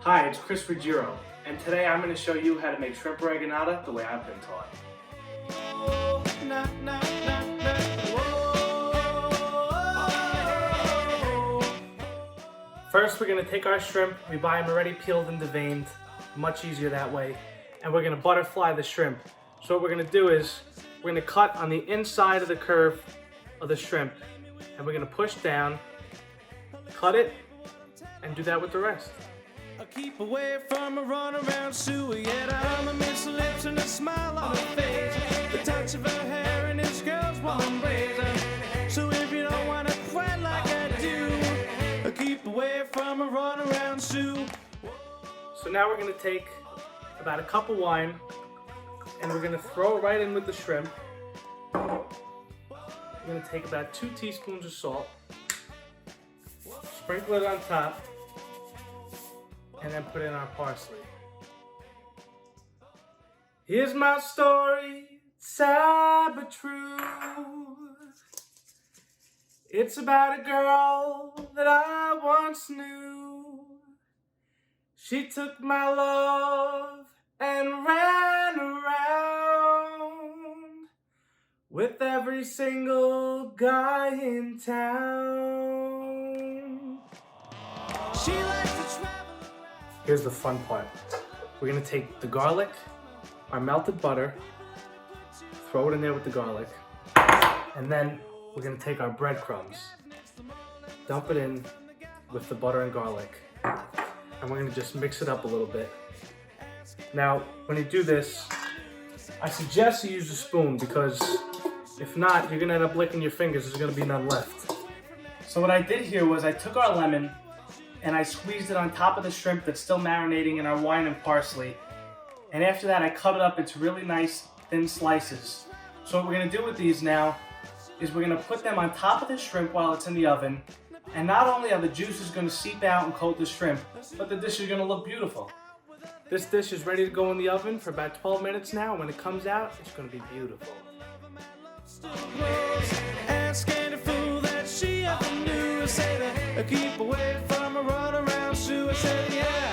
Hi, it's Ruggiero, and today I'm going to show you how to make shrimp oreganata the way I've been taught. First, we're going to take our shrimp. We buy them already peeled and deveined, much easier that way, and we're going to butterfly the shrimp. So what we're going to do is we're going to cut on the inside of the curve of the shrimp, and we're going to push down, cut it, and do that with the rest. I keep away from a runaround Sue, yet I'm a miss her lips and a smile on her face, the touch of her hair and his girl's warm embrace. So if you don't want to cry like I do, I keep away from a runaround Sue. So now we're going to take about a cup of wine and we're going to throw it right in with the shrimp. We're going to take about 2 teaspoons of salt, sprinkle it on top, and then put in our parsley. Here's my story, sad but true. It's about a girl that I once knew. She took my love and ran around with every single guy in town. She likes to travel. Here's the fun part. We're gonna take the garlic, our melted butter, throw it in there with the garlic, and then we're gonna take our breadcrumbs, dump it in with the butter and garlic, and we're gonna just mix it up a little bit. Now, when you do this, I suggest you use a spoon because if not, you're gonna end up licking your fingers. There's gonna be none left. So what I did here was I took our lemon and I squeezed it on top of the shrimp that's still marinating in our wine and parsley. And after that, I cut it up into really nice thin slices. So what we're gonna do with these now is we're gonna put them on top of the shrimp while it's in the oven. And not only are the juices gonna seep out and coat the shrimp, but the dish is gonna look beautiful. This dish is ready to go in the oven for about 12 minutes now. When it comes out, it's gonna be beautiful. Asking a fool that she ever knew, say that I keep away from a runaround Sue. I said, yeah.